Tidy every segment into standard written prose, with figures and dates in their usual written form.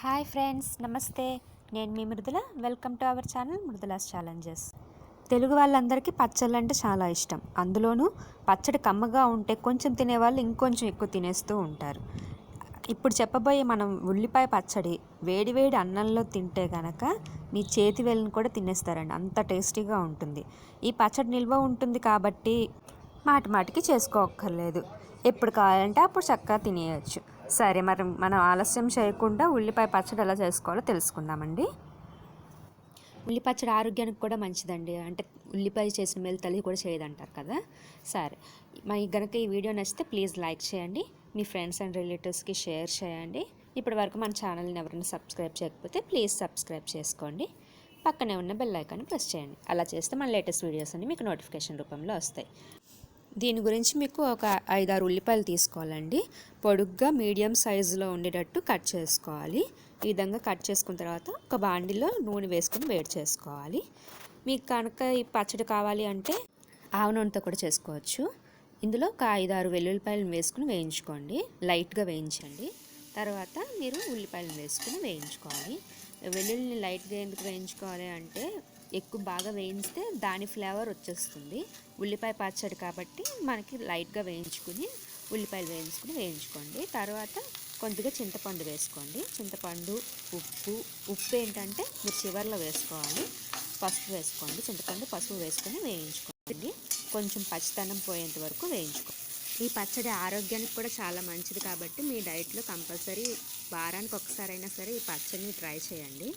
Hi friends, నమస్తే. నేను మీ Mrudula. Welcome to our channel Mrudula's challenges. Telugu వాళ్ళందరికీ పచ్చళ్ళు అంటే చాలా ఇష్టం. అందులోనూ పచ్చడి కమ్మగా ఉంటే కొంచెం తినేవాళ్ళు ఇంకొంచెం ఎక్కువ తినేస్తూ ఉంటారు. ఇప్పుడు చెప్పబోయే మనం ఉల్లిపాయ పచ్చడి వేడివేడి అన్నంలో తింటే కనుక మీ చేతి వేళ్ళని కూడా తినేస్తారండి, అంత టేస్టీగా ఉంటుంది. ఈ పచ్చడి నిల్వ ఉంటుంది కాబట్టి మాటికి చేసుకోక్కర్లేదు. ఎప్పుడు కావాలంటే అప్పుడు చక్కగా తినేయచ్చు. సరే, మరి మనం ఆలస్యం చేయకుండా ఉల్లిపాయ పచ్చడి ఎలా చేసుకోవాలో తెలుసుకుందామండి. ఉల్లి పచ్చడి ఆరోగ్యానికి కూడా మంచిదండి. అంటే ఉల్లిపాయ చేసిన మేలు తల్లి కూడా చేయదంటారు కదా. సరే, మరి గనక ఈ వీడియో నచ్చితే ప్లీజ్ లైక్ చేయండి, మీ ఫ్రెండ్స్ అండ్ రిలేటివ్స్కి షేర్ చేయండి. ఇప్పటి వరకు మన ఛానల్ని ఎవరైనా సబ్స్క్రైబ్ చేయకపోతే ప్లీజ్ సబ్స్క్రైబ్ చేసుకోండి. పక్కనే ఉన్న బెల్ ఐకాన్ని ప్రెస్ చేయండి. అలా చేస్తే మన లేటెస్ట్ వీడియోస్ అన్ని మీకు నోటిఫికేషన్ రూపంలో వస్తాయి. దీని గురించి మీకు ఒక 5-6 ఉల్లిపాయలు తీసుకోవాలండి. పొడుగ్గా మీడియం సైజులో ఉండేటట్టు కట్ చేసుకోవాలి. ఈ విధంగా కట్ చేసుకున్న తర్వాత ఒక బాండిలో నూనె వేసుకొని వేడి చేసుకోవాలి. మీకు కనుక ఈ పచ్చడి కావాలి అంటే ఆవ నూనెతో కూడా చేసుకోవచ్చు. ఇందులో ఒక 5-6 వెల్లుల్లిపాయలను వేసుకుని వేయించుకోండి. లైట్గా వేయించండి. తర్వాత మీరు ఉల్లిపాయలను వేసుకుని వేయించుకోవాలి. వెల్లుల్లిని లైట్గా ఎందుకు వేయించుకోవాలి అంటే ఎక్కువ బాగా వేయిస్తే దాని ఫ్లేవర్ వచ్చేస్తుంది. ఉల్లిపాయ పచ్చడి కాబట్టి మనకి లైట్గా వేయించుకుని ఉల్లిపాయలు వేయించుకోండి. తర్వాత కొద్దిగా చింతపండు వేసుకోండి. చింతపండు, ఉప్పు ఏంటంటే మీరు చివర్లో వేసుకోవాలి. పసుపు వేసుకోండి. చింతపండు, పసుపు వేసుకొని వేయించుకోండి. కొంచెం పచ్చితనం పోయేంత వరకు వేయించుకోండి. ఈ పచ్చడి ఆరోగ్యానికి కూడా చాలా మంచిది కాబట్టి మీ డైట్లో కంపల్సరీ వారానికి ఒకసారైనా సరే ఈ పచ్చడిని ట్రై చేయండి.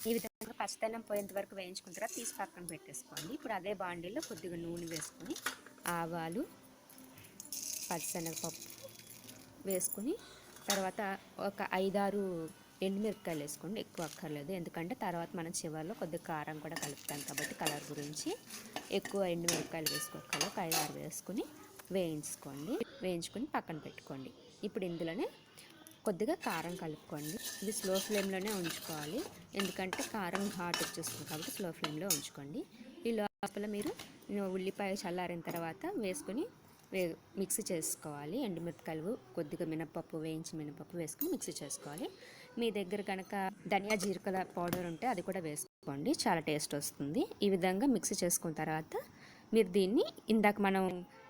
ఈ విధంగా పచ్చితనం పోయేంత వరకు వేయించుకున్న తర్వాత తీసి పక్కన పెట్టేసుకోండి. ఇప్పుడు అదే బాండీలో కొద్దిగా నూనె వేసుకొని ఆవాలు, పచ్చిశనగపప్పు వేసుకొని తర్వాత ఒక 5-6 ఎండుమిరపకాయలు వేసుకోండి. ఎక్కువ అక్కర్లేదు, ఎందుకంటే తర్వాత మనం చివరిలో కొద్దిగా కారం కూడా కలుపుతాం కాబట్టి కలర్ గురించి ఎక్కువ ఎండుమిరపకాయలు వేసుకోవాలి. ఒక 5-6 వేసుకొని వేయించుకొని పక్కన పెట్టుకోండి. ఇప్పుడు ఇందులోనే కొద్దిగా కారం కలుపుకోండి. ఇది స్లో ఫ్లేమ్లోనే ఉంచుకోవాలి, ఎందుకంటే కారం ఘాట్ వచ్చేస్తుంది కాబట్టి స్లో ఫ్లేమ్లో ఉంచుకోండి. ఈ లోపల మీరు ఉల్లిపాయ చల్లారిన తర్వాత వేసుకొని మిక్సీ చేసుకోవాలి. ఎండుమిరపకాయలు, కొద్దిగా మినపప్పు, వేయించి మినపప్పు వేసుకొని మిక్సీ చేసుకోవాలి. మీ దగ్గర కనుక ధనియా జీలకర్ర పౌడర్ ఉంటే అది కూడా వేసుకోండి, చాలా టేస్ట్ వస్తుంది. ఈ విధంగా మిక్సీ చేసుకున్న తర్వాత మీరు దీన్ని ఇందాక మనం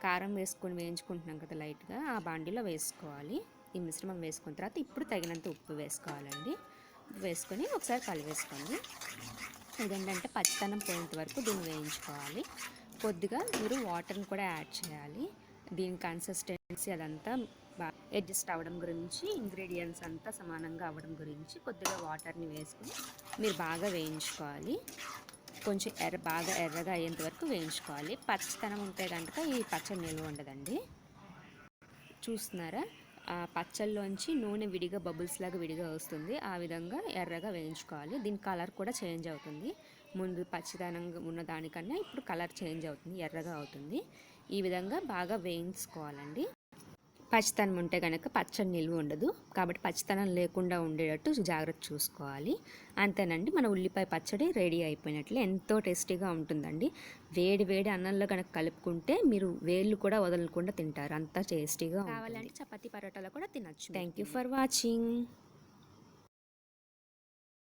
కారం వేసుకొని వేయించుకుంటున్నాం కదా లైట్గా, ఆ బాండీలో వేసుకోవాలి. ఈ మిశ్రమం వేసుకున్న తర్వాత ఇప్పుడు తగినంత ఉప్పు వేసుకోవాలండి. వేసుకొని ఒకసారి కలిపేసుకోండి. ఇదేంటంటే పచ్చితనం పోయేంత వరకు దీన్ని వేయించుకోవాలి. కొద్దిగా మీరు వాటర్ని కూడా యాడ్ చేయాలి. దీని కన్సిస్టెన్సీ అదంతా బాగా అడ్జస్ట్ అవ్వడం గురించి, ఇంగ్రీడియంట్స్ అంతా సమానంగా అవ్వడం గురించి కొద్దిగా వాటర్ని వేసుకొని మీరు బాగా వేయించుకోవాలి. కొంచెం బాగా ఎర్రగా అయ్యేంత వరకు వేయించుకోవాలి. పచ్చితనం ఉంటే కనుక ఈ పచ్చడి నిల్వ ఉండదండి. చూస్తున్నారా, ఆ పచ్చళ్ళలోంచి నూనె విడిగా బబుల్స్ లాగా విడిగా వస్తుంది. ఆ విధంగా ఎర్రగా వేయించుకోవాలి. దీని కలర్ కూడా చేంజ్ అవుతుంది. ముందు పచ్చిదనంగా ఉన్న దానికన్నా ఇప్పుడు కలర్ చేంజ్ అవుతుంది, ఎర్రగా అవుతుంది. ఈ విధంగా బాగా వేయించుకోవాలండి. పచ్చితనం ఉంటే కనుక పచ్చడి నిల్వ ఉండదు కాబట్టి పచ్చితనం లేకుండా ఉండేటట్టు జాగ్రత్త చూసుకోవాలి. అంతేనండి, మన ఉల్లిపాయ పచ్చడి రెడీ అయిపోయినట్లే. ఎంతో టేస్టీగా ఉంటుందండి. వేడి అన్నంలో కనుక కలుపుకుంటే మీరు వేళ్ళు కూడా వదలకుండా తింటారు, అంత టేస్టీగా. కావాలంటే చపాతీ పరోటాలో కూడా తినచ్చు. Thank you for watching.